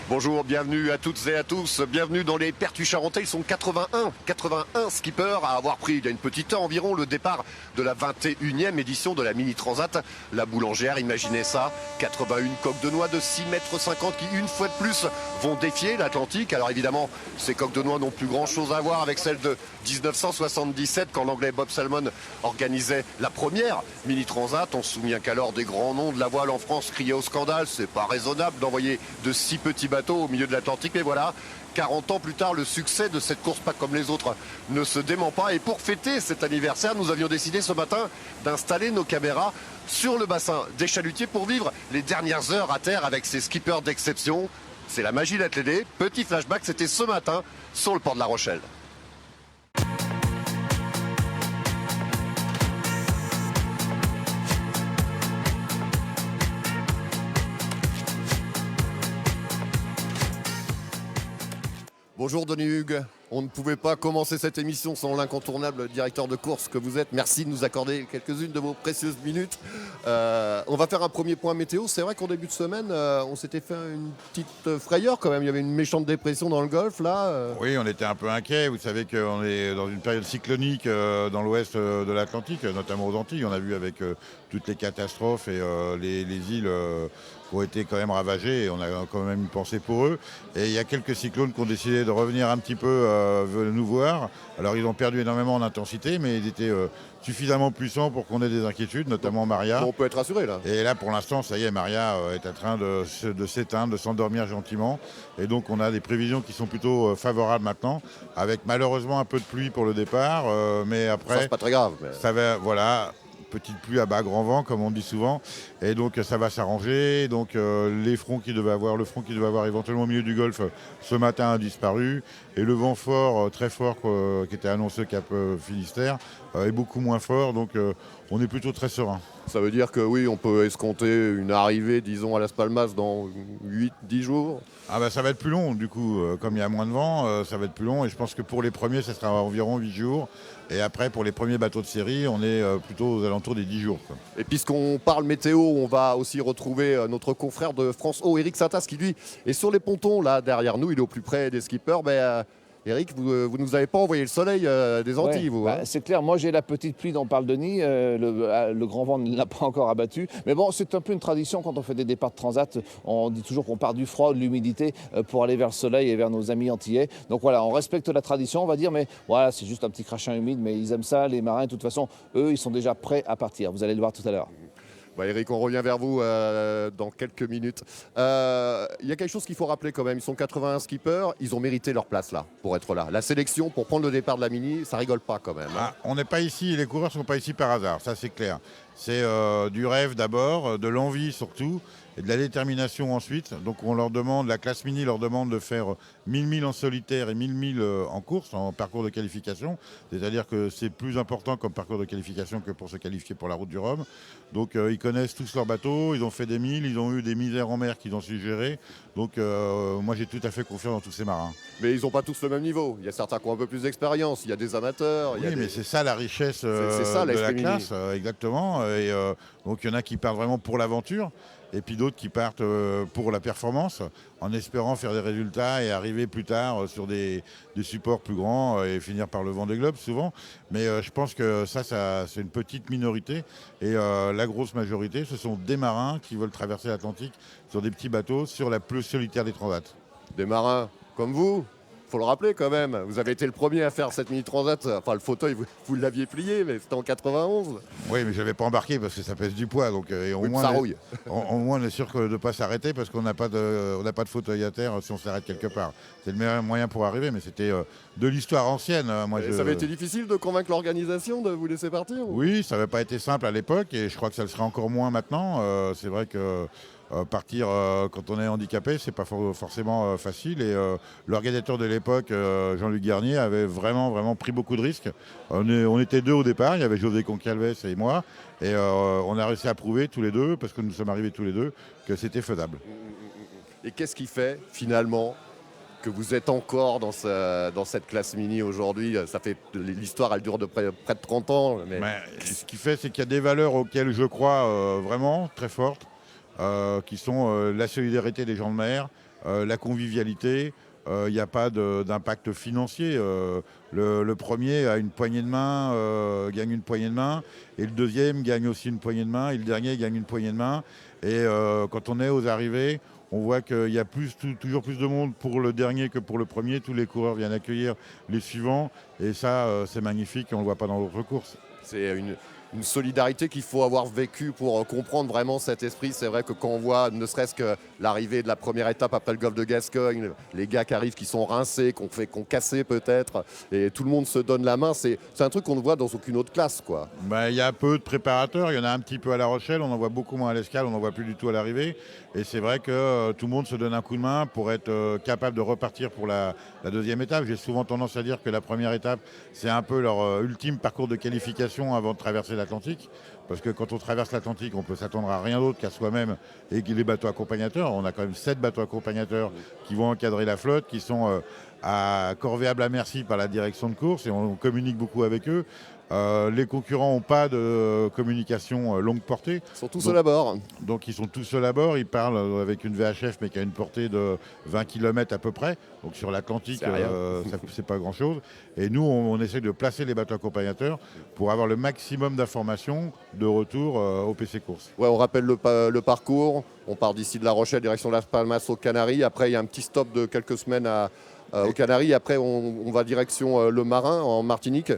Bonjour, bienvenue à toutes et à tous, bienvenue dans les Pertus Charentais. Ils sont 81 skippers à avoir pris il y a une petite heure environ le départ de la 21e édition de la Mini Transat. La Boulangère, imaginez ça, 81 coques de noix de 6,50 mètres qui, une fois de plus, vont défier l'Atlantique. Alors évidemment, ces coques de noix n'ont plus grand chose à voir avec celles de 1977 quand l'anglais Bob Salmon organisait la première Mini Transat. On se souvient qu'alors des grands noms de la voile en France criaient au scandale. C'est pas raisonnable d'envoyer de si petits bateaux au milieu de l'Atlantique, mais voilà, 40 ans plus tard, le succès de cette course pas comme les autres ne se dément pas. Et pour fêter cet anniversaire, nous avions décidé ce matin d'installer nos caméras sur le bassin des chalutiers pour vivre les dernières heures à terre avec ces skippers d'exception. C'est la magie de l'Atlédé. Petit flashback, c'était ce matin sur le port de La Rochelle. Bonjour Denis Hugues, on ne pouvait pas commencer cette émission sans l'incontournable directeur de course que vous êtes. Merci de nous accorder quelques-unes de vos précieuses minutes. On va faire un premier point météo. C'est vrai qu'en début de semaine, on s'était fait une petite frayeur quand même. Il y avait une méchante dépression dans le Golfe là. Oui, on était un peu inquiets. Vous savez qu'on est dans une période cyclonique dans l'ouest de l'Atlantique, notamment aux Antilles. On a vu avec toutes les catastrophes et les îles qui ont été quand même ravagées. Et on a quand même une pensée pour eux. Et il y a quelques cyclones qui ont décidé de revenir un petit peu nous voir. Alors ils ont perdu énormément en intensité, mais ils étaient suffisamment puissants pour qu'on ait des inquiétudes, notamment Maria. Bon, on peut être rassuré là. Et là pour l'instant, ça y est, Maria est en train de s'éteindre, de s'endormir gentiment. Et donc on a des prévisions qui sont plutôt favorables maintenant, avec malheureusement un peu de pluie pour le départ. Mais après, ça c'est pas très grave. Mais... ça va, voilà. Petite pluie à bas grand vent, comme on dit souvent, et donc ça va s'arranger. Donc le front qui devait avoir éventuellement au milieu du Golfe ce matin a disparu, et le vent fort, très fort, qui était annoncé Cap Finistère, est beaucoup moins fort. Donc on est plutôt très serein. Ça veut dire que oui, on peut escompter une arrivée, disons, à Las Palmas dans 8-10 jours. Ah bah ça va être plus long du coup, comme il y a moins de vent, ça va être plus long, et je pense que pour les premiers ça sera environ 8 jours, et après pour les premiers bateaux de série on est plutôt aux alentours des 10 jours. Quoi. Et puisqu'on parle météo, on va aussi retrouver notre confrère de France O, Eric Satas, qui lui est sur les pontons là derrière nous, il est au plus près des skippers. Eric, vous ne nous avez pas envoyé le soleil des Antilles, vous hein. C'est clair, moi j'ai la petite pluie dont parle Denis, le grand vent ne l'a pas encore abattu. Mais bon, c'est un peu une tradition quand on fait des départs de transat. On dit toujours qu'on part du froid, de l'humidité pour aller vers le soleil et vers nos amis antillais. Donc voilà, on respecte la tradition, on va dire, mais voilà, c'est juste un petit crachin humide, mais ils aiment ça, les marins, de toute façon, eux, ils sont déjà prêts à partir. Vous allez le voir tout à l'heure. Eric, on revient vers vous dans quelques minutes. Il y a quelque chose qu'il faut rappeler quand même. Ils sont 81 skippers, ils ont mérité leur place là, pour être là. La sélection, pour prendre le départ de la Mini, ça rigole pas quand même. Hein. On n'est pas ici, les coureurs ne sont pas ici par hasard, ça c'est clair. C'est du rêve d'abord, de l'envie surtout, et de la détermination ensuite. Donc on leur demande, la classe Mini leur demande de faire 1000 milles en solitaire et 1000 milles en course, en parcours de qualification. C'est-à-dire que c'est plus important comme parcours de qualification que pour se qualifier pour la route du Rhum. Donc ils connaissent tous leurs bateaux, ils ont fait des milles, ils ont eu des misères en mer qu'ils ont su gérer. Donc moi j'ai tout à fait confiance dans tous ces marins. Mais ils n'ont pas tous le même niveau. Il y a certains qui ont un peu plus d'expérience, il y a des amateurs. Mais c'est ça la richesse de la classe, exactement. Et donc il y en a qui partent vraiment pour l'aventure, et puis d'autres qui partent pour la performance, en espérant faire des résultats et arriver plus tard sur des supports plus grands et finir par le Vendée Globe souvent. Mais je pense que ça c'est une petite minorité, et la grosse majorité, ce sont des marins qui veulent traverser l'Atlantique sur des petits bateaux, sur la plus solitaire des transats. Des marins comme vous, faut le rappeler quand même, vous avez été le premier à faire cette Mini Transat, enfin le fauteuil vous l'aviez plié, mais c'était en 91. Oui, mais je l'avais pas embarqué parce que ça pèse du poids, donc au moins ça rouille. Au moins on est sûr de ne pas s'arrêter, parce qu'on n'a pas de fauteuil à terre si on s'arrête quelque part. C'est le meilleur moyen pour arriver, mais c'était de l'histoire ancienne. Ça avait été difficile de convaincre l'organisation de vous laisser partir ou... Oui, ça n'avait pas été simple à l'époque, et je crois que ça le sera encore moins maintenant. C'est vrai que partir quand on est handicapé, c'est pas forcément facile, et l'organisateur de l'époque, Jean-Luc Garnier, avait vraiment pris beaucoup de risques. On était deux au départ, il y avait José Concalves et moi, et on a réussi à prouver tous les deux, parce que nous sommes arrivés tous les deux, que c'était faisable. Et qu'est-ce qui fait finalement que vous êtes encore dans cette classe Mini aujourd'hui? Ça fait, l'histoire elle dure de près de 30 ans. Ce qui fait, c'est qu'il y a des valeurs auxquelles je crois vraiment très fortes. qui sont la solidarité des gens de mer, la convivialité. Il n'y a pas d'impact financier. Le premier a une poignée de main, gagne une poignée de main, et le deuxième gagne aussi une poignée de main, et le dernier gagne une poignée de main. Et quand on est aux arrivées, on voit qu'il y a toujours plus de monde pour le dernier que pour le premier. Tous les coureurs viennent accueillir les suivants, et ça, c'est magnifique, et on ne le voit pas dans d'autres courses. C'est une solidarité qu'il faut avoir vécue pour comprendre vraiment cet esprit. C'est vrai que quand on voit ne serait-ce que l'arrivée de la première étape après le golfe de Gascogne, les gars qui arrivent, qui sont rincés, qu'on cassé peut-être, et tout le monde se donne la main, c'est un truc qu'on ne voit dans aucune autre classe, quoi. Il y a peu de préparateurs, il y en a un petit peu à La Rochelle, on en voit beaucoup moins à l'Escale, on n'en voit plus du tout à l'arrivée. Et c'est vrai que tout le monde se donne un coup de main pour être capable de repartir pour la deuxième étape. J'ai souvent tendance à dire que la première étape, c'est un peu leur ultime parcours de qualification avant de traverser l'Atlantique. Parce que quand on traverse l'Atlantique, on peut s'attendre à rien d'autre qu'à soi-même et les bateaux accompagnateurs. On a quand même 7 bateaux accompagnateurs qui vont encadrer la flotte, qui sont corvéables à merci par la direction de course, et on communique beaucoup avec eux. Les concurrents n'ont pas de communication longue portée. Ils sont tous seuls à bord. Donc ils sont tous seuls à bord. Ils parlent avec une VHF, mais qui a une portée de 20 km à peu près. Donc sur l'Atlantique, c'est pas grand-chose. Et nous, on essaie de placer les bateaux accompagnateurs pour avoir le maximum d'informations de retour au PC Course. Ouais, on rappelle le parcours. On part d'ici de La Rochelle, direction Las Palmas aux Canaries. Après, il y a un petit stop de quelques semaines aux Canaries. Après, on va direction Le Marin, en Martinique.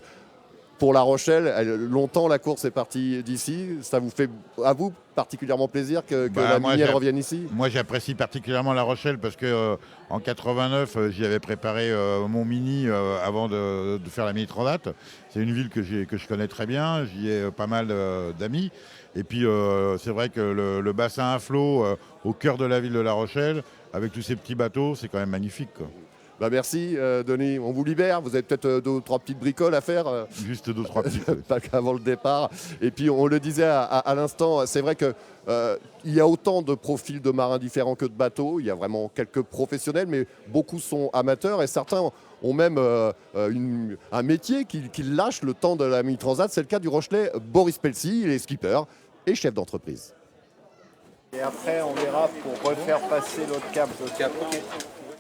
Pour La Rochelle, longtemps la course est partie d'ici. Ça vous fait, à vous, particulièrement plaisir que la minière revienne ici? Moi, j'apprécie particulièrement La Rochelle parce que en 89, j'y avais préparé mon mini avant de faire la Mini Transat. C'est une ville que je connais très bien. J'y ai pas mal d'amis. Et puis, c'est vrai que le bassin à flot au cœur de la ville de La Rochelle, avec tous ces petits bateaux, c'est quand même magnifique, quoi. Merci Denis, on vous libère, vous avez peut-être 2 ou 3 petites bricoles à faire. Juste 2 ou 3 petites. Pas qu'avant le départ. Et puis on le disait à l'instant, c'est vrai qu'il y a autant de profils de marins différents que de bateaux. Il y a vraiment quelques professionnels, mais beaucoup sont amateurs et certains ont même un métier qu'ils lâchent le temps de la Mini Transat. C'est le cas du Rochelais Boris Pelsi, il est skipper et chef d'entreprise. Et après on verra pour refaire passer l'autre cap.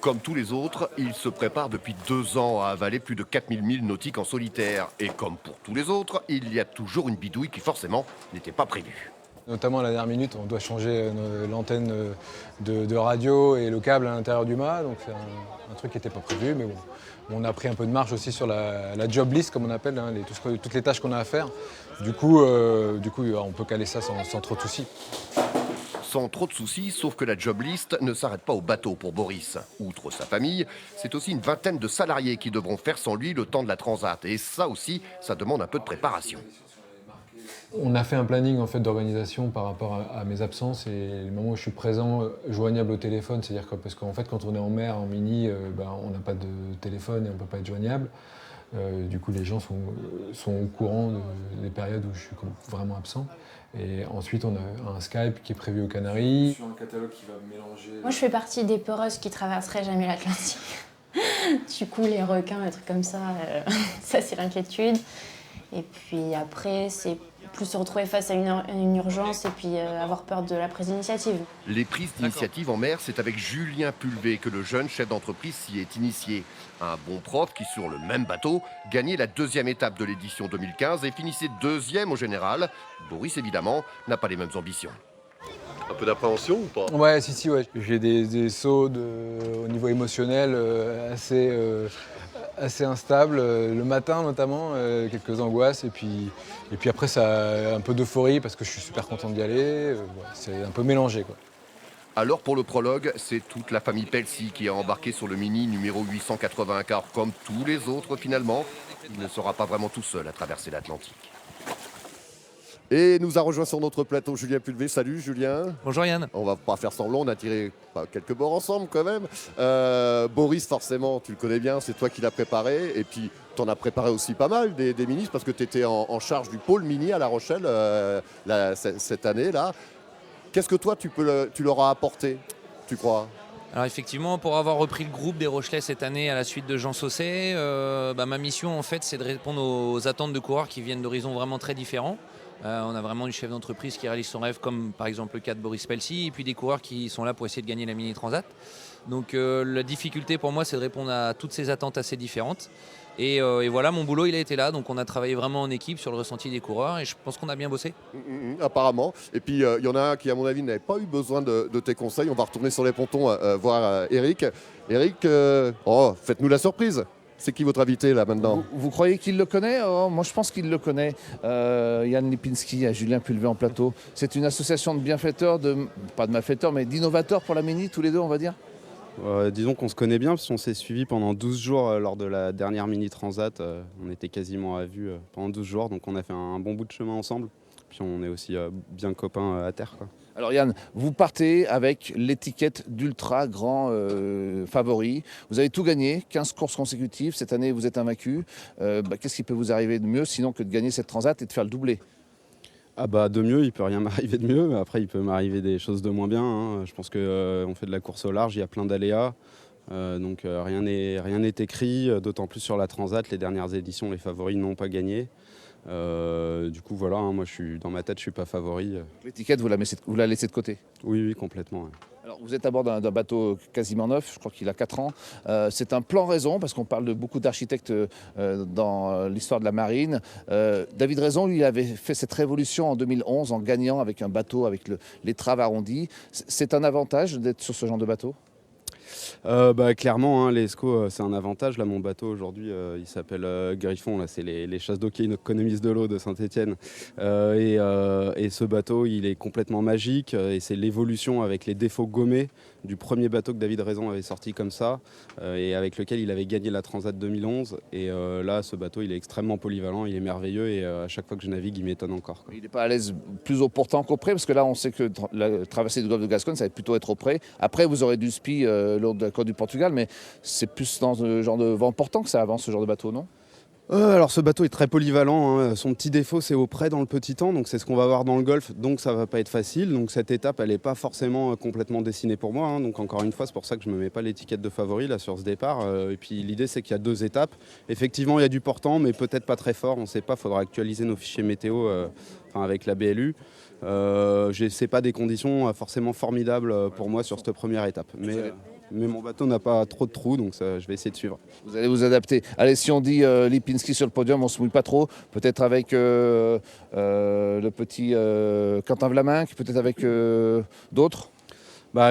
Comme tous les autres, il se prépare depuis 2 ans à avaler plus de 4000 milles nautiques en solitaire. Et comme pour tous les autres, il y a toujours une bidouille qui forcément n'était pas prévue. Notamment à la dernière minute, on doit changer l'antenne de radio et le câble à l'intérieur du mât. Donc c'est un truc qui n'était pas prévu, mais bon. On a pris un peu de marge aussi sur la job list, comme on appelle, hein, toutes les tâches qu'on a à faire. Du coup, on peut caler ça sans trop de soucis. Sans trop de soucis, sauf que la job list ne s'arrête pas au bateau pour Boris. Outre sa famille, c'est aussi une vingtaine de salariés qui devront faire sans lui le temps de la transat. Et ça aussi, ça demande un peu de préparation. On a fait un planning en fait, d'organisation par rapport à mes absences et les moments où je suis présent, joignable au téléphone. C'est-à-dire que parce qu'en fait, quand on est en mer, en mini, on n'a pas de téléphone et on ne peut pas être joignable. Du coup, les gens sont au courant des périodes où je suis vraiment absent. Et ensuite, on a un Skype qui est prévu aux Canaries. Sur un catalogue qui va mélanger... Moi, je fais partie des peureuses qui traverseraient jamais l'Atlantique. Du coup, les requins, les trucs comme ça, ça c'est l'inquiétude. Et puis après, c'est plus se retrouver face à une urgence et puis avoir peur de la prise d'initiative. Les prises d'initiative en mer, c'est avec Julien Pulvé que le jeune chef d'entreprise s'y est initié. Un bon prof qui, sur le même bateau, gagnait la 2e étape de l'édition 2015 et finissait 2e au général. Boris, évidemment, n'a pas les mêmes ambitions. Un peu d'appréhension ou pas? Ouais, si, ouais. J'ai des sauts au niveau émotionnel assez instables. Le matin, notamment, quelques angoisses. Et puis après, ça un peu d'euphorie parce que je suis super content d'y aller. C'est un peu mélangé, quoi. Alors pour le prologue, c'est toute la famille Pelsi qui a embarqué sur le mini numéro 880, car comme tous les autres finalement, il ne sera pas vraiment tout seul à traverser l'Atlantique. Et nous a rejoint sur notre plateau Julien Pulvé. Salut Julien. Bonjour Yann. On va pas faire semblant, on a tiré quelques bords ensemble quand même. Boris, forcément, tu le connais bien, c'est toi qui l'as préparé. Et puis, tu en as préparé aussi pas mal des ministres parce que tu étais en charge du pôle mini à La Rochelle cette année-là. Qu'est-ce que toi, tu leur as apporté, tu crois ? Alors effectivement, pour avoir repris le groupe des Rochelais cette année à la suite de Jean Saucet, ma mission en fait c'est de répondre aux attentes de coureurs qui viennent d'horizons vraiment très différents. On a vraiment du chef d'entreprise qui réalise son rêve, comme par exemple le cas de Boris Pelsi, et puis des coureurs qui sont là pour essayer de gagner la Mini Transat. Donc la difficulté pour moi, c'est de répondre à toutes ces attentes assez différentes. Et voilà, mon boulot, il a été là. Donc on a travaillé vraiment en équipe sur le ressenti des coureurs et je pense qu'on a bien bossé. Apparemment. Et puis il y en a un qui, à mon avis, n'avait pas eu besoin de tes conseils. On va retourner sur les pontons voir Eric. Eric, faites-nous la surprise. C'est qui votre invité là maintenant? Vous croyez qu'il le connaît? Moi je pense qu'il le connaît. Yann Lipinski, à Julien Pulvé en plateau. C'est une association de bienfaiteurs, pas de malfaiteurs, mais d'innovateurs pour la Mini, tous les deux on va dire. Disons qu'on se connaît bien parce qu'on s'est suivis pendant 12 jours lors de la dernière Mini Transat. On était quasiment à vue pendant 12 jours, donc on a fait un bon bout de chemin ensemble. Puis on est aussi bien copains à terre, quoi. Alors Yann, vous partez avec l'étiquette d'ultra grand favori. Vous avez tout gagné, 15 courses consécutives. Cette année, vous êtes invaincu. Qu'est-ce qui peut vous arriver de mieux sinon que de gagner cette Transat et de faire le doublé? Ah bah de mieux, il peut rien m'arriver de mieux, mais après il peut m'arriver des choses de moins bien, hein. Je pense qu'on fait de la course au large, il y a plein d'aléas, donc rien n'est écrit, d'autant plus sur la Transat, les dernières éditions, les favoris n'ont pas gagné. Du coup voilà, hein, moi dans ma tête je suis pas favori. L'étiquette, vous la laissez de côté? Oui, complètement. Ouais. Alors, vous êtes à bord d'un bateau quasiment neuf, je crois qu'il a 4 ans. C'est un plan raison, parce qu'on parle de beaucoup d'architectes dans l'histoire de la marine. David Raison, lui, il avait fait cette révolution en 2011 en gagnant avec un bateau avec les traves arrondies. C'est un avantage d'être sur ce genre de bateau? Clairement, hein, les SCO, c'est un avantage. Là, mon bateau aujourd'hui, il s'appelle Griffon. Là, c'est les chasses d'hockey économistes de l'eau de Saint-Étienne. Et ce bateau, il est complètement magique. Et c'est l'évolution avec les défauts gommés du premier bateau que David Raison avait sorti comme ça, et avec lequel il avait gagné la Transat 2011. Et là, ce bateau, il est extrêmement polyvalent, il est merveilleux. Et à chaque fois que je navigue, il m'étonne encore, quoi. Il n'est pas à l'aise plus au portant qu'au près, parce que là, on sait que la traversée du golfe de Gascogne, ça va plutôt être au près. Après, vous aurez du SPI lors de la côte du Portugal, mais c'est plus dans ce genre de vent portant que ça avance, ce genre de bateau, non? Alors ce bateau est très polyvalent, hein. Son petit défaut c'est au près dans le petit temps, donc c'est ce qu'on va voir dans le golfe, donc ça va pas être facile. Donc cette étape elle n'est pas forcément complètement dessinée pour moi, hein. Donc encore une fois c'est pour ça que je me mets pas l'étiquette de favori là sur ce départ. Et puis l'idée c'est qu'il y a 2 étapes. Effectivement il y a du portant mais peut-être pas très fort, on ne sait pas, il faudra actualiser nos fichiers météo avec la BLU. C'est pas des conditions forcément formidables pour moi sur cette première étape. Mais mon bateau n'a pas trop de trous, donc ça, je vais essayer de suivre. Vous allez vous adapter. Allez, si on dit Lipinski sur le podium, on ne se mouille pas trop. Peut-être avec le petit Quentin Vlaminck, peut-être avec d'autres.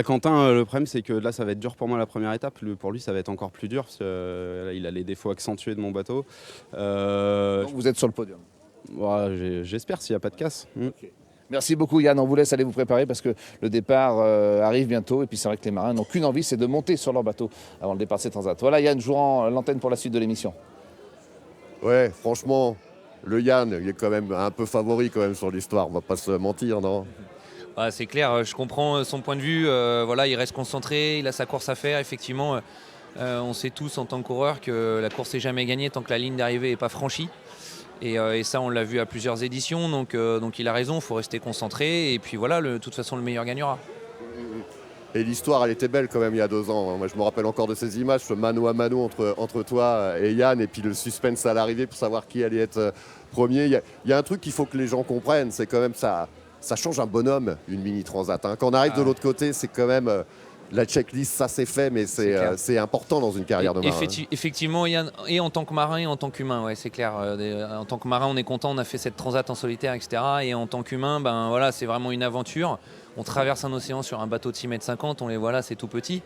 Quentin, le problème c'est que là ça va être dur pour moi la première étape. Pour lui ça va être encore plus dur parce qu'il a les défauts accentués de mon bateau. Donc vous êtes sur le podium. J'espère s'il n'y a pas de casse. Okay. Merci beaucoup Yann, on vous laisse aller vous préparer parce que le départ arrive bientôt et puis c'est vrai que les marins n'ont qu'une envie, c'est de monter sur leur bateau avant le départ de cette Transat. Voilà Yann, je vous rends l'antenne pour la suite de l'émission. Ouais, franchement, le Yann, il est quand même un peu favori quand même sur l'histoire, on va pas se mentir, non? C'est clair, je comprends son point de vue, il reste concentré, il a sa course à faire, effectivement. On sait tous en tant que coureur que la course n'est jamais gagnée tant que la ligne d'arrivée n'est pas franchie. Et ça, on l'a vu à plusieurs éditions, donc il a raison, il faut rester concentré. Et puis voilà, de toute façon, le meilleur gagnera. Et l'histoire, elle était belle quand même il y a 2 ans. Moi, je me rappelle encore de ces images, ce mano à mano entre toi et Yann, et puis le suspense à l'arrivée pour savoir qui allait être premier. Il y a un truc qu'il faut que les gens comprennent, c'est quand même ça change un bonhomme, une Mini Transat, hein. Quand on arrive de l'autre côté, c'est quand même... la checklist, ça c'est fait, mais c'est important dans une carrière de marin. Effectivement, Yann, et en tant que marin et en tant qu'humain, ouais, c'est clair. En tant que marin, on est content, on a fait cette transat en solitaire, etc. Et en tant qu'humain, c'est vraiment une aventure. On traverse un océan sur un bateau de 6,50 m, on les voit là, c'est tout petit.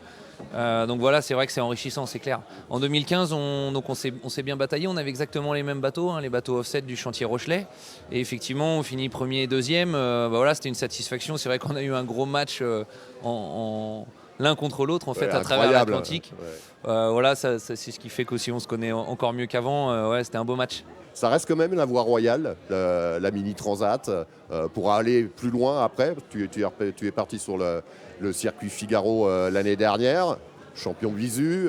Donc voilà, c'est vrai que c'est enrichissant, c'est clair. En 2015, on s'est bien bataillé, on avait exactement les mêmes bateaux, hein, les bateaux offset du chantier Rochelet. Et effectivement, on finit premier et deuxième. C'était une satisfaction. C'est vrai qu'on a eu un gros match l'un contre l'autre en fait à travers l'Atlantique. Ouais. C'est ce qui fait qu'aussi on se connaît encore mieux qu'avant. C'était un beau match. Ça reste quand même la voie royale, la Mini Transat, pour aller plus loin après. Tu es parti sur le circuit Figaro l'année dernière, champion Bisu,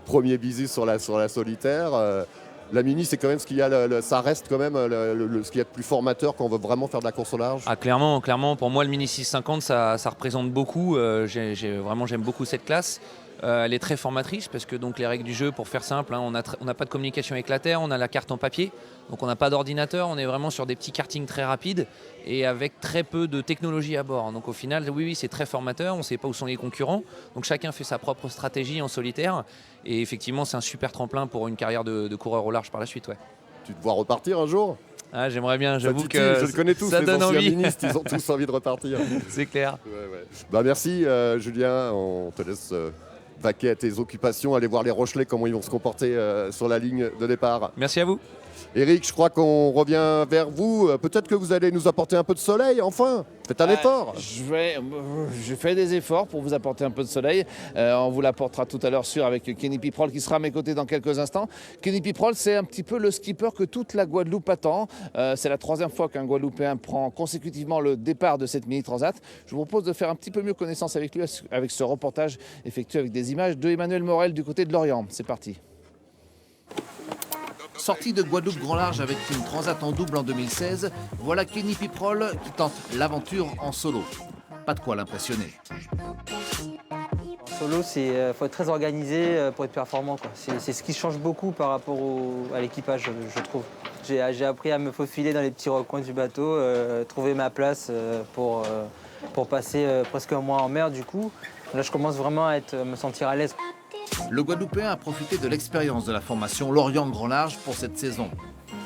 premier Bisu sur la solitaire. La Mini, c'est quand même ce qu'il y a, ça reste quand même ce qu'il y a de plus formateur quand on veut vraiment faire de la course au large. Clairement, pour moi le Mini 650 ça représente beaucoup. J'aime beaucoup cette classe. Elle est très formatrice parce que donc les règles du jeu, pour faire simple, hein, on n'a pas de communication avec la Terre, on a la carte en papier, donc on n'a pas d'ordinateur, on est vraiment sur des petits kartings très rapides et avec très peu de technologie à bord. Donc au final, oui, c'est très formateur, on ne sait pas où sont les concurrents, donc chacun fait sa propre stratégie en solitaire et effectivement c'est un super tremplin pour une carrière de coureur au large par la suite. Ouais. Tu te vois repartir un jour? Ah, j'aimerais bien, j'avoue Ça titille, que je le connais tous, ça les donne anciens envie. ministres, ils ont tous envie de repartir. C'est clair. Ouais. Bah merci Julien, on te laisse vaquer à tes occupations, aller voir les Rochelais, comment ils vont se comporter sur la ligne de départ. Merci à vous. Eric, je crois qu'on revient vers vous. Peut-être que vous allez nous apporter un peu de soleil, enfin. Faites un effort. Je fais des efforts pour vous apporter un peu de soleil. On vous l'apportera tout à l'heure sûr avec Kenny Piprol qui sera à mes côtés dans quelques instants. Kenny Piprol, c'est un petit peu le skipper que toute la Guadeloupe attend. C'est la 3e fois qu'un Guadeloupéen prend consécutivement le départ de cette Mini Transat. Je vous propose de faire un petit peu mieux connaissance avec lui avec ce reportage effectué avec des images de Emmanuel Morel du côté de Lorient. C'est parti. Sorti de Guadeloupe Grand Large avec une Transat en double en 2016, voilà Kenny Piprol qui tente l'aventure en solo. Pas de quoi l'impressionner. Solo, il faut être très organisé pour être performant, quoi. C'est ce qui change beaucoup par rapport à l'équipage, je trouve. J'ai appris à me faufiler dans les petits recoins du bateau, trouver ma place pour passer presque un mois en mer du coup. Là, je commence vraiment à me sentir à l'aise. Le Guadeloupéen a profité de l'expérience de la formation Lorient Grand Large pour cette saison.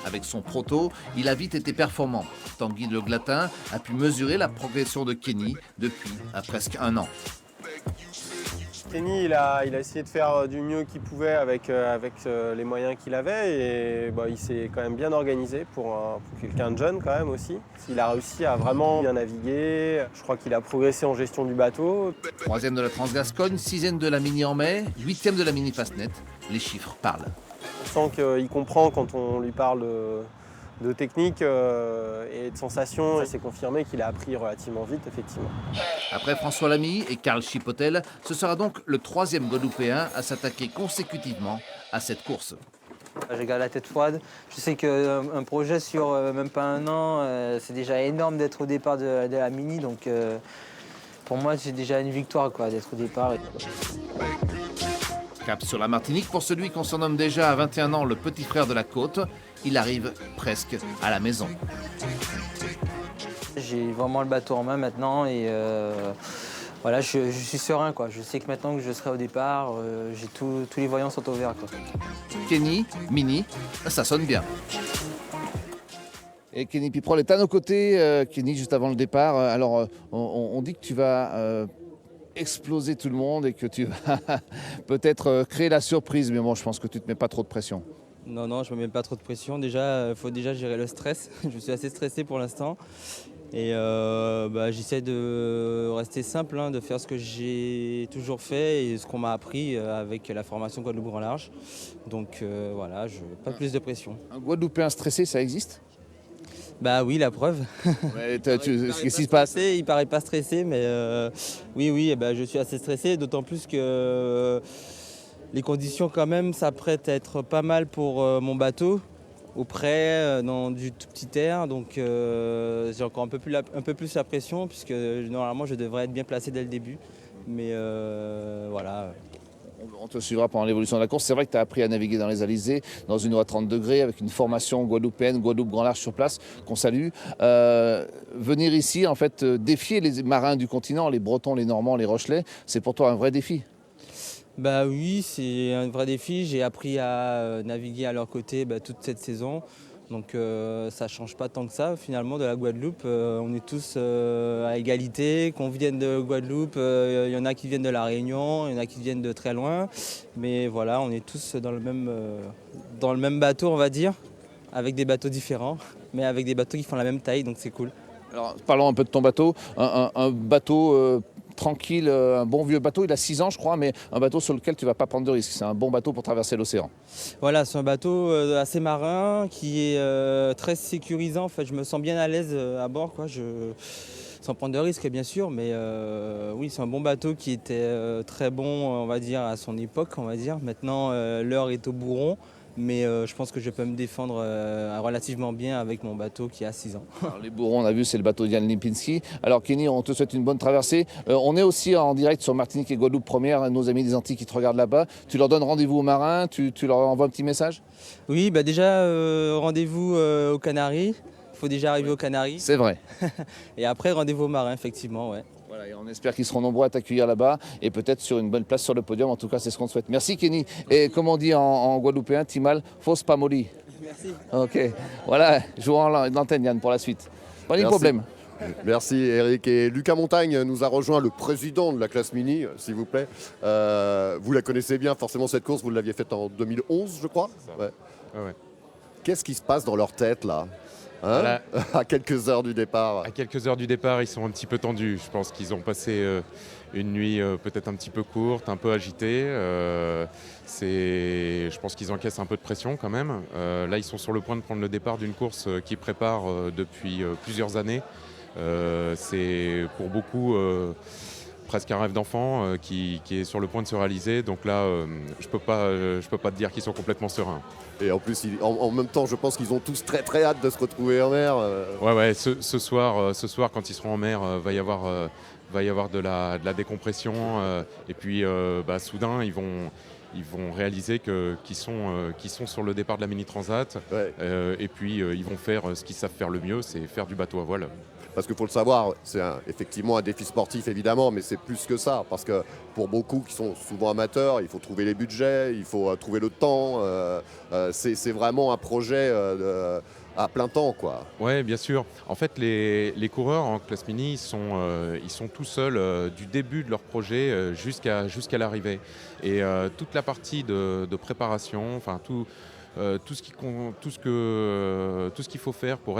Avec son proto, il a vite été performant. Tanguy Le Glatin a pu mesurer la progression de Kenny depuis presque un an. Kenny, il a essayé de faire du mieux qu'il pouvait avec les moyens qu'il avait et il s'est quand même bien organisé pour quelqu'un de jeune quand même aussi. Il a réussi à vraiment bien naviguer. Je crois qu'il a progressé en gestion du bateau. 3e de la Transgascogne, 6e de la Mini en mai, 8e de la Mini Fastnet. Les chiffres parlent. On sent qu'il comprend quand on lui parle de technique et de sensations. C'est confirmé qu'il a appris relativement vite, effectivement. Après François Lamy et Karl Chipotel, ce sera donc le 3e Guadeloupéen à s'attaquer consécutivement à cette course. J'ai gardé la tête froide. Je sais qu'un projet sur même pas un an, c'est déjà énorme d'être au départ de la Mini. Donc pour moi, c'est déjà une victoire d'être au départ. Cap sur la Martinique pour celui qu'on surnomme déjà à 21 ans le petit frère de la côte. Il arrive presque à la maison. J'ai vraiment le bateau en main maintenant et voilà, je suis serein. Je sais que maintenant que je serai au départ, tous les voyants sont au vert. Kenny, Mini, ça sonne bien. Et Kenny Piprol est à nos côtés. Kenny, juste avant le départ, alors on dit que tu vas exploser tout le monde et que tu vas peut-être créer la surprise. Mais bon, je pense que tu ne te mets pas trop de pression. Non, je ne me mets pas trop de pression. Déjà, il faut déjà gérer le stress. Je suis assez stressé pour l'instant. Et j'essaie de rester simple, de faire ce que j'ai toujours fait et ce qu'on m'a appris avec la formation Guadeloupe Grand Large. Donc voilà, pas plus de pression. Un Guadeloupéen stressé, ça existe ? Bah oui, la preuve. Ouais, qu'est-ce qui se passe ? Il paraît pas stressé, mais oui, je suis assez stressé, d'autant plus que les conditions quand même s'apprêtent à être pas mal pour mon bateau, auprès dans du tout petit air, donc j'ai encore un peu plus la pression, puisque normalement je devrais être bien placé dès le début, mais voilà. On te suivra pendant l'évolution de la course. C'est vrai que tu as appris à naviguer dans les alizés, dans une eau à 30 degrés, avec une formation guadeloupéenne, Guadeloupe Grand Large sur place, qu'on salue. Venir ici, en fait, défier les marins du continent, les Bretons, les Normands, les Rochelais, c'est pour toi un vrai défi. Bah oui, c'est un vrai défi. J'ai appris à naviguer à leur côté toute cette saison. Donc ça ne change pas tant que ça finalement de la Guadeloupe. On est tous à égalité, qu'on vienne de Guadeloupe, il y en a qui viennent de La Réunion, il y en a qui viennent de très loin. Mais voilà, on est tous dans le même bateau, on va dire, avec des bateaux différents, mais avec des bateaux qui font la même taille, donc c'est cool. Alors parlons un peu de ton bateau. Un bateau tranquille, un bon vieux bateau, il a 6 ans je crois, mais un bateau sur lequel tu ne vas pas prendre de risques. C'est un bon bateau pour traverser l'océan. Voilà, c'est un bateau assez marin qui est très sécurisant. En fait, je me sens bien à l'aise à bord, sans prendre de risques bien sûr, mais oui, c'est un bon bateau qui était très bon, on va dire, à son époque, on va dire. Maintenant, l'heure est au bourron. mais je pense que je peux me défendre relativement bien avec mon bateau qui a 6 ans. Alors, les bourrons, on a vu, c'est le bateau d'Yann Lipinski. Alors Kenny, on te souhaite une bonne traversée. On est aussi en direct sur Martinique et Guadeloupe première, nos amis des Antilles qui te regardent là-bas. Tu leur donnes rendez-vous aux marins, tu leur envoies un petit message? Oui, bah déjà, rendez-vous aux Canaries. Il faut déjà arriver aux Canaries. C'est vrai. Et après, rendez-vous aux marins, effectivement, ouais. Voilà, et on espère qu'ils seront nombreux à t'accueillir là-bas et peut-être sur une bonne place sur le podium. En tout cas, c'est ce qu'on te souhaite. Merci Kenny. Et comme on dit en guadeloupéen, Timal, fausse pas molly. Merci. Ok. Voilà, jouons l'antenne Yann pour la suite. Pas de problème. Merci Eric. Et Lucas Montagne nous a rejoint, le président de la classe mini, s'il vous plaît. Vous la connaissez bien, forcément cette course, vous l'aviez faite en 2011, je crois. Ouais. Ouais. Qu'est-ce qui se passe dans leur tête là, hein, Voilà. à quelques heures du départ? À quelques heures du départ, ils sont un petit peu tendus. Je pense qu'ils ont passé une nuit peut-être un petit peu courte, un peu agitée. Je pense qu'ils encaissent un peu de pression quand même. Là, ils sont sur le point de prendre le départ d'une course qu'ils préparent depuis plusieurs années. C'est pour beaucoup presque un rêve d'enfant qui est sur le point de se réaliser. Donc là, je peux pas te dire qu'ils sont complètement sereins. Et en plus, en même temps, je pense qu'ils ont tous très très hâte de se retrouver en mer. Ouais, ce soir, quand ils seront en mer, va y avoir de la décompression. Et puis, soudain, ils vont réaliser qu'ils sont sur le départ de la Mini Transat. Ouais. Et puis, ils vont faire ce qu'ils savent faire le mieux, c'est faire du bateau à voile. Parce qu'il faut le savoir, c'est effectivement un défi sportif évidemment, mais c'est plus que ça. Parce que pour beaucoup qui sont souvent amateurs, il faut trouver les budgets, il faut trouver le temps. C'est vraiment un projet à plein temps, quoi. Oui, bien sûr. En fait, les coureurs en classe mini, ils sont tout seuls du début de leur projet jusqu'à l'arrivée. Et toute la partie de préparation, enfin tout ce qu'il faut faire pour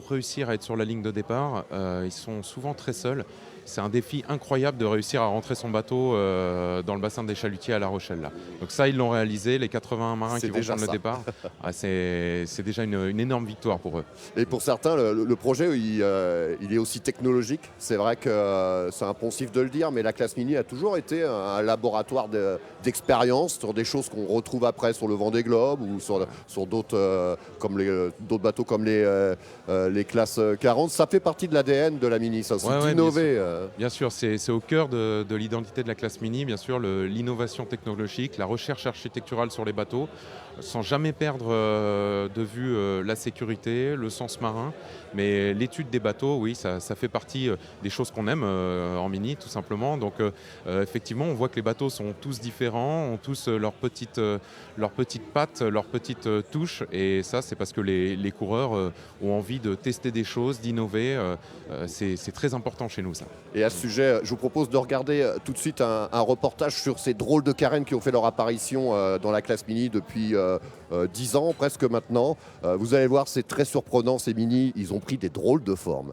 réussir à être sur la ligne de départ, ils sont souvent très seuls. C'est un défi incroyable de réussir à rentrer son bateau dans le bassin des Chalutiers à La Rochelle. Là. Donc ça, ils l'ont réalisé, les 80 marins qui vont prendre le départ. C'est déjà une énorme victoire pour eux. Et pour certains, le projet, il est aussi technologique. C'est vrai que c'est impensif de le dire, mais la classe mini a toujours été un laboratoire d'expérience sur des choses qu'on retrouve après sur le Vendée Globe ou sur d'autres bateaux comme les classes 40. Ça fait partie de l'ADN de la mini, ça, c'est d'innover. Bien sûr, c'est au cœur de l'identité de la classe mini, bien sûr, l'innovation technologique, la recherche architecturale sur les bateaux, sans jamais perdre de vue la sécurité, le sens marin. Mais l'étude des bateaux, oui, ça fait partie des choses qu'on aime en mini, tout simplement. Donc effectivement, on voit que les bateaux sont tous différents, ont tous leurs petites pattes, leurs petites touches. Et ça, c'est parce que les coureurs ont envie de tester des choses, d'innover. C'est très important chez nous, ça. Et à ce sujet, je vous propose de regarder tout de suite un reportage sur ces drôles de carènes qui ont fait leur apparition dans la classe mini depuis 10 ans, presque maintenant. Vous allez voir, c'est très surprenant, ces mini. Ils ont pris des drôles de formes.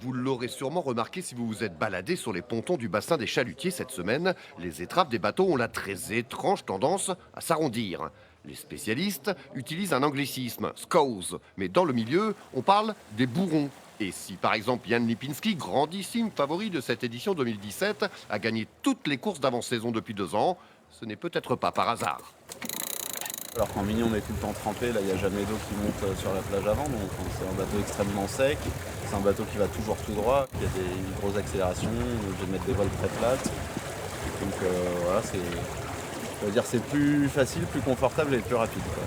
Vous l'aurez sûrement remarqué si vous vous êtes baladé sur les pontons du bassin des Chalutiers cette semaine. Les étraves des bateaux ont la très étrange tendance à s'arrondir. Les spécialistes utilisent un anglicisme, scows, mais dans le milieu, on parle des bourrons. Et si par exemple Yann Lipinski, grandissime favori de cette édition 2017, a gagné toutes les courses d'avant-saison depuis 2 ans, ce n'est peut-être pas par hasard. Alors qu'en mini on est tout le temps trempé, là il n'y a jamais d'eau qui monte sur la plage avant, donc c'est un bateau extrêmement sec, c'est un bateau qui va toujours tout droit, il y a des grosses accélérations, je vais mettre des voiles très plates, donc voilà, c'est plus facile, plus confortable et plus rapide, quoi.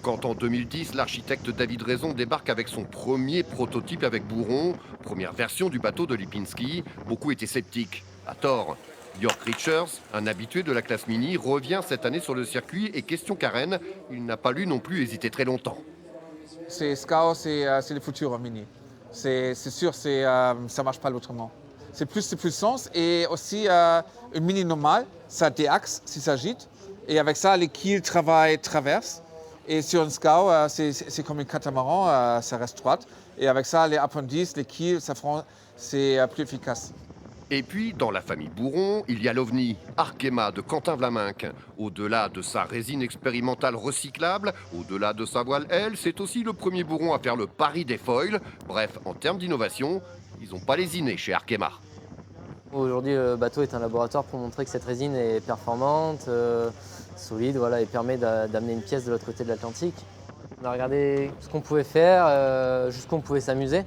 Quand en 2010, l'architecte David Raison débarque avec son premier prototype avec bourron, première version du bateau de Lipinski, beaucoup étaient sceptiques, à tort. York Richards, un habitué de la classe mini, revient cette année sur le circuit et question carène, il n'a pas lui non plus hésité très longtemps. Scow, c'est le futur en mini. C'est sûr, ça ne marche pas autrement. C'est plus de puissance et aussi une mini normale, ça a des axes s'il s'agite. Et avec ça, les quilles traversent. Et sur un Scow, c'est comme un catamaran, ça reste droite. Et avec ça, les appendices, les quilles, c'est plus efficace. Et puis, dans la famille Bourron, il y a l'OVNI, Arkema de Quentin Vlaminck. Au-delà de sa résine expérimentale recyclable, au-delà de sa voile L, c'est aussi le premier bourron à faire le pari des foils. Bref, en termes d'innovation, ils n'ont pas lésiné chez Arkema. Aujourd'hui, le bateau est un laboratoire pour montrer que cette résine est performante, solide, voilà, et permet d'amener une pièce de l'autre côté de l'Atlantique. On a regardé ce qu'on pouvait faire, jusqu'où on pouvait s'amuser.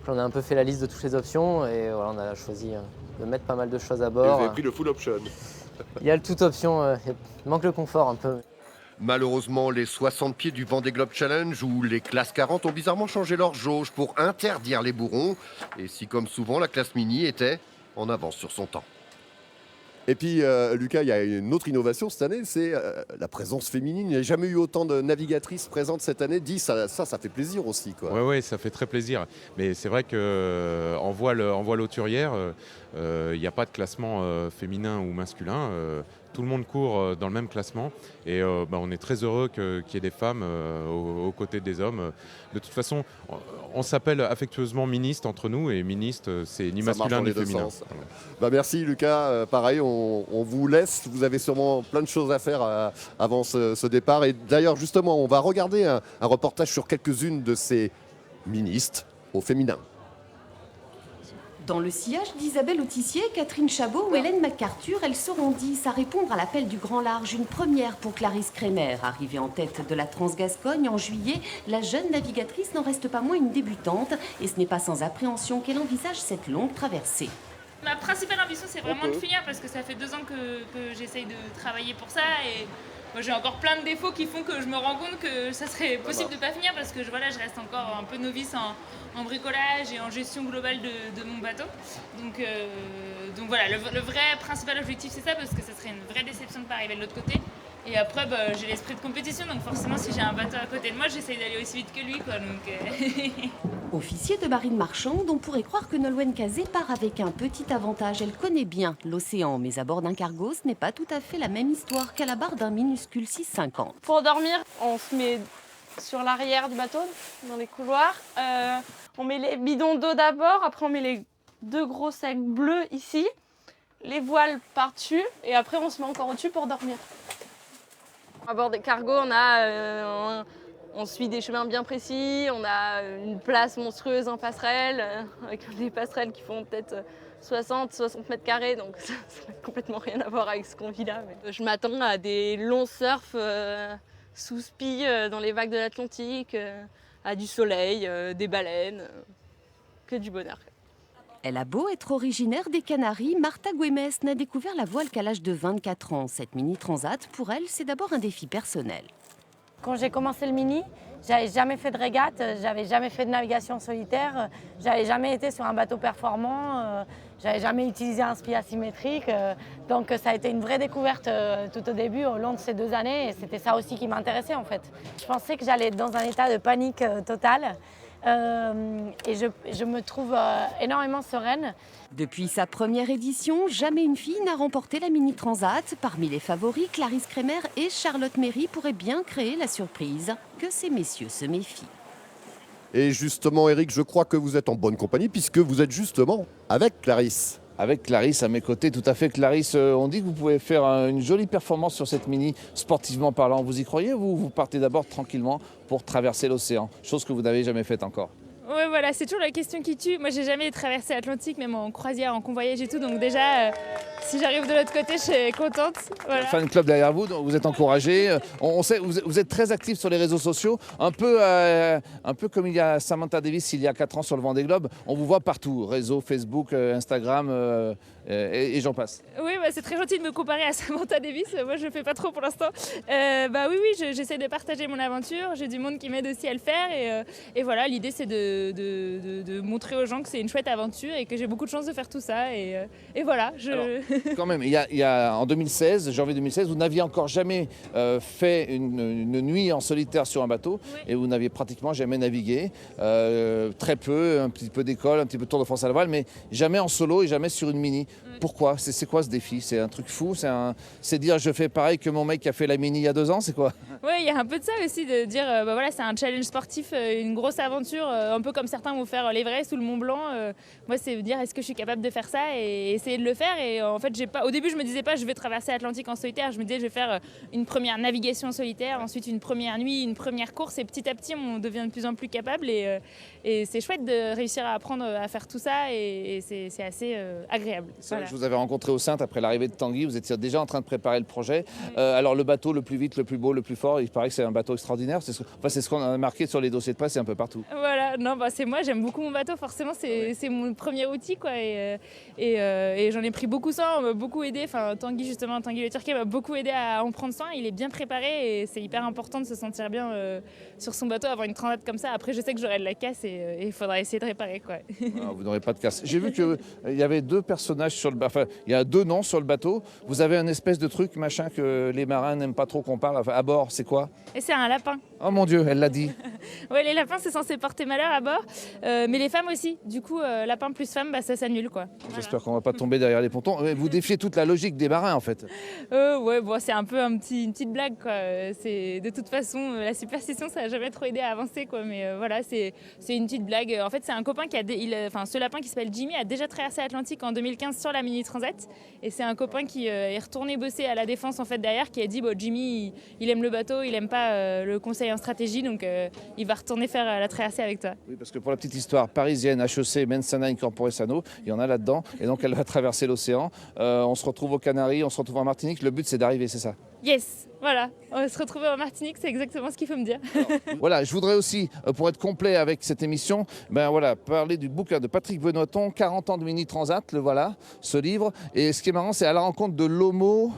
Puis on a un peu fait la liste de toutes les options et voilà, on a choisi de mettre pas mal de choses à bord. Et vous avez pris le full option. Il y a le tout option, il manque le confort un peu. Malheureusement, les 60 pieds du Vendée Globe Challenge ou les classes 40 ont bizarrement changé leur jauge pour interdire les bourrons. Et si, comme souvent, la classe mini était en avance sur son temps. Et puis, Lucas, il y a une autre innovation cette année, c'est la présence féminine. Il n'y a jamais eu autant de navigatrices présentes cette année. Ça fait plaisir aussi, quoi. Oui, ça fait très plaisir. Mais c'est vrai qu'en voile hauturière, il n'y a pas de classement féminin ou masculin. Tout le monde court dans le même classement et on est très heureux qu'il y ait des femmes aux côtés des hommes. De toute façon, on s'appelle affectueusement ministre entre nous et ministre, c'est ni masculin ni féminin. Merci Lucas, pareil, on vous laisse. Vous avez sûrement plein de choses à faire avant ce départ. Et d'ailleurs, justement, on va regarder un reportage sur quelques-unes de ces ministres au féminin. Dans le sillage d'Isabelle Autissier, Catherine Chabot ou Hélène MacArthur, elles seront 10 à répondre à l'appel du grand large. Une première pour Clarisse Kremer. Arrivée en tête de la Transgascogne en juillet, la jeune navigatrice n'en reste pas moins une débutante. Et ce n'est pas sans appréhension qu'elle envisage cette longue traversée. Ma principale ambition, c'est vraiment de finir parce que ça fait 2 ans que j'essaye de travailler pour ça. Et moi, j'ai encore plein de défauts qui font que je me rends compte que ça serait possible de ne pas finir parce que je reste encore un peu novice en bricolage et en gestion globale de mon bateau. Donc voilà, le vrai principal objectif, c'est ça parce que ça serait une vraie déception de ne pas arriver de l'autre côté. Et après, j'ai l'esprit de compétition, donc forcément, si j'ai un bateau à côté de moi, j'essaye d'aller aussi vite que lui, quoi. Officier de marine marchande, on pourrait croire que Nolwenn Cazé part avec un petit avantage. Elle connaît bien l'océan, mais à bord d'un cargo, ce n'est pas tout à fait la même histoire qu'à la barre d'un minuscule 650. Pour dormir, on se met sur l'arrière du bateau, dans les couloirs. On met les bidons d'eau d'abord, après on met les 2 gros sacs bleus ici, les voiles par-dessus, et après on se met encore au-dessus pour dormir. À bord des cargos, on suit des chemins bien précis, on a une place monstrueuse en passerelle, avec des passerelles qui font peut-être 60 mètres carrés, donc ça n'a complètement rien à voir avec ce qu'on vit là. Mais je m'attends à des longs surfs sous spi dans les vagues de l'Atlantique, à du soleil, des baleines, que du bonheur. Elle a beau être originaire des Canaries, Martha Güemes n'a découvert la voile qu'à l'âge de 24 ans. Cette mini transat, pour elle, c'est d'abord un défi personnel. Quand j'ai commencé le mini, j'avais jamais fait de régate, j'avais jamais fait de navigation solitaire, j'avais jamais été sur un bateau performant, j'avais jamais utilisé un spi asymétrique. Donc ça a été une vraie découverte tout au début, au long de ces 2 années, et c'était ça aussi qui m'intéressait en fait. Je pensais que j'allais être dans un état de panique totale. Et je me trouve énormément sereine. Depuis sa première édition, jamais une fille n'a remporté la Mini Transat. Parmi les favoris, Clarisse Kremer et Charlotte Méry pourraient bien créer la surprise que ces messieurs se méfient. Et justement, Eric, je crois que vous êtes en bonne compagnie puisque vous êtes justement avec Clarisse. Avec Clarisse à mes côtés, tout à fait. Clarisse, on dit que vous pouvez faire une jolie performance sur cette mini, sportivement parlant. Vous y croyez ou vous partez d'abord tranquillement pour traverser l'océan, chose que vous n'avez jamais faite encore? Ouais, voilà, c'est toujours la question qui tue. Moi, j'ai jamais traversé l'Atlantique, même en croisière, en convoyage et tout. Donc déjà, si j'arrive de l'autre côté, je suis contente. Voilà. Fan club derrière vous, donc vous êtes encouragés. On sait, vous êtes très actifs sur les réseaux sociaux, un peu comme il y a Samantha Davis il y a 4 ans sur le Vendée Globe. On vous voit partout, réseaux, Facebook, Instagram et j'en passe. Oui, c'est très gentil de me comparer à Samantha Davis. Moi, je ne fais pas trop pour l'instant. Oui, j'essaie de partager mon aventure. J'ai du monde qui m'aide aussi à le faire. Et voilà, l'idée, c'est de montrer aux gens que c'est une chouette aventure et que j'ai beaucoup de chance de faire tout ça. Et voilà. Alors, quand même, il y a en 2016, janvier 2016, vous n'aviez encore jamais fait une nuit en solitaire sur un bateau, oui. Et vous n'aviez pratiquement jamais navigué. Très peu, un petit peu d'école, un petit peu de Tour de France à la voile, mais jamais en solo et jamais sur une mini. Pourquoi? C'est quoi ce défi? C'est un truc fou? C'est dire je fais pareil que mon mec qui a fait la mini il y a 2 ans? C'est quoi? Oui, il y a un peu de ça aussi, de dire voilà, c'est un challenge sportif, une grosse aventure, un peu comme certains vont faire l'Everest ou le Mont Blanc. Moi, c'est de dire est-ce que je suis capable de faire ça et essayer de le faire. Et en fait, au début, je me disais pas je vais traverser l'Atlantique en solitaire. Je me disais je vais faire une première navigation solitaire, ensuite une première nuit, une première course. Et petit à petit, on devient de plus en plus capable. Et c'est chouette de réussir à apprendre à faire tout ça. Et c'est assez agréable. Voilà. Je vous avais rencontré au Saintes après l'arrivée de Tanguy, vous étiez déjà en train de préparer le projet. Alors le bateau le plus vite, le plus beau, le plus fort, il paraît que c'est un bateau extraordinaire. C'est ce qu'on a marqué sur les dossiers de presse et un peu partout. Voilà, non, c'est moi, j'aime beaucoup mon bateau, forcément, c'est mon premier outil, quoi. Et j'en ai pris beaucoup soin, on m'a beaucoup aidé. Enfin, Tanguy le Turquet m'a beaucoup aidé à en prendre soin. Il est bien préparé et c'est hyper important de se sentir bien sur son bateau, avoir une transat comme ça. Après, je sais que j'aurai de la casse et il faudra essayer de réparer, quoi. Alors, vous n'aurez pas de casse. J'ai vu qu'il y avait deux personnages sur le bateau, enfin, il y a deux noms sur le bateau. Vous avez un espèce de truc, machin, que les marins n'aiment pas trop qu'on parle. Enfin, à bord, c'est quoi? Et c'est un lapin. Oh mon Dieu, elle l'a dit. Ouais, les lapins, c'est censé porter malheur à bord, mais les femmes aussi. Du coup, lapin plus femme, ça s'annule, quoi. Voilà. J'espère qu'on va pas tomber derrière les pontons. Vous défiez toute la logique des marins, en fait. Ouais, bon, c'est un peu une petite blague, quoi. De toute façon, la superstition, ça n'a jamais trop aidé à avancer, quoi. Mais voilà, c'est une petite blague. En fait, c'est un copain ce lapin qui s'appelle Jimmy a déjà traversé l'Atlantique en 2015 sur la Mini Transat. Et c'est un copain qui est retourné bosser à la Défense, en fait, derrière, qui a dit, Jimmy, il aime le bateau, il aime pas le conseil en stratégie, donc il va retourner faire la traversée avec toi. Oui, parce que pour la petite histoire, parisienne, HEC, Mensana Incorporesano, il y en a là-dedans. Et donc, elle va traverser l'océan. On se retrouve aux Canaries, on se retrouve en Martinique. Le but, c'est d'arriver, c'est ça? Yes, voilà. On va se retrouver en Martinique, c'est exactement ce qu'il faut me dire. Voilà, je voudrais aussi, pour être complet avec cette émission, parler du bouquin de Patrick Benoîton, 40 ans de Mini Transat, le voilà, ce livre. Et ce qui est marrant, c'est à la rencontre de l'Homo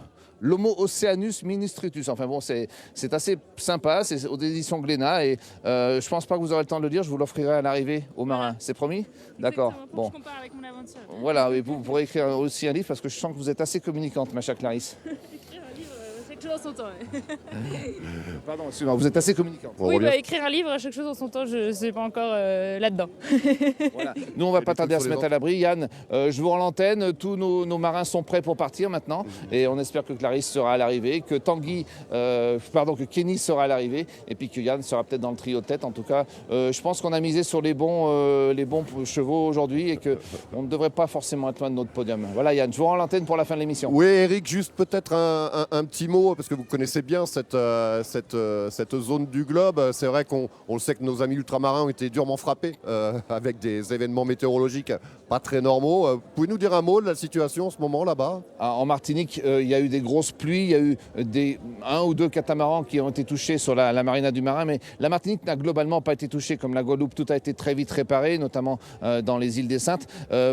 Oceanus Ministritus. Enfin bon, c'est assez sympa, c'est aux éditions Glénat et je pense pas que vous aurez le temps de le lire, je vous l'offrirai à l'arrivée aux marins. C'est promis? D'accord. Bon. Je compare avec mon aventure. Voilà, et vous pourrez écrire aussi un livre parce que je sens que vous êtes assez communicante, ma chère Clarisse. Écrire un livre, chaque chose en son temps. Pardon, excusez-moi, vous êtes assez communicante. Oui, écrire un livre, chaque chose en son temps, je ne suis pas encore là-dedans. Voilà. Nous, on va pas tarder à se mettre à l'abri. Yann, je vous rends l'antenne. Tous nos marins sont prêts pour partir maintenant. Et on espère que Clarisse sera à l'arrivée, que que Kenny sera à l'arrivée. Et puis que Yann sera peut-être dans le trio de tête. En tout cas, je pense qu'on a misé sur les bons chevaux aujourd'hui et qu'on ne devrait pas forcément être loin de notre podium. Voilà, Yann, je vous rends l'antenne pour la fin de l'émission. Oui, Eric, juste peut-être un petit mot, parce que vous connaissez bien cette zone du globe. C'est vrai qu'on le sait que nos amis ultramarins ont été durement frappés avec des événements météorologiques pas très normaux. Pouvez nous dire un mot de la situation en ce moment là-bas? En Martinique, il y a eu des grosses pluies, il y a eu un ou deux catamarans qui ont été touchés sur la marina du Marin, mais la Martinique n'a globalement pas été touchée comme la Guadeloupe. Tout a été très vite réparé, notamment dans les îles des Saintes.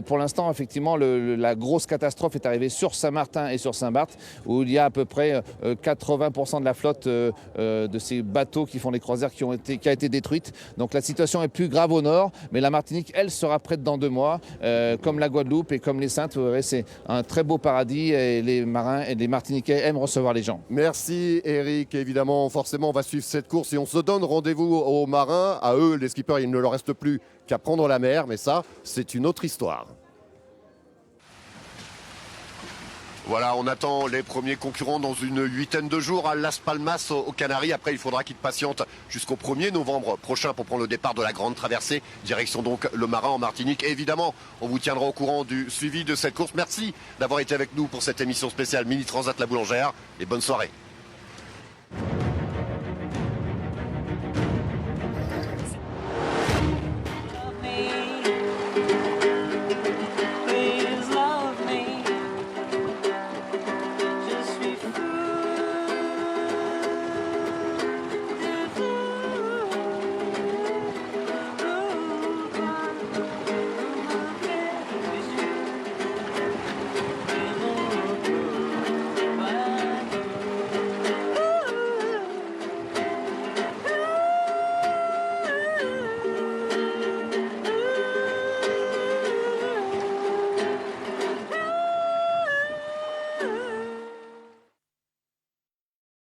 Pour l'instant, effectivement, la grosse catastrophe est arrivée sur Saint-Martin et sur Saint-Barth, où il y a à peu près 80% de la flotte de ces bateaux qui font les croisières qui a été détruite. Donc la situation est plus grave au nord, mais la Martinique, elle, sera prête dans 2 mois, comme la Guadeloupe et comme les Saintes. Vous verrez, c'est un très beau paradis et les marins et les Martiniquais aiment recevoir les gens. Merci Eric. Évidemment, forcément, on va suivre cette course et on se donne rendez-vous aux marins. À eux, les skippers, il ne leur reste plus qu'à prendre la mer, mais ça, c'est une autre histoire. Voilà, on attend les premiers concurrents dans une 8aine de jours à Las Palmas, aux Canaries. Après, il faudra qu'ils patientent jusqu'au 1er novembre prochain pour prendre le départ de la grande traversée. Direction donc le Marin en Martinique. Et évidemment, on vous tiendra au courant du suivi de cette course. Merci d'avoir été avec nous pour cette émission spéciale Mini Transat La Boulangère et bonne soirée.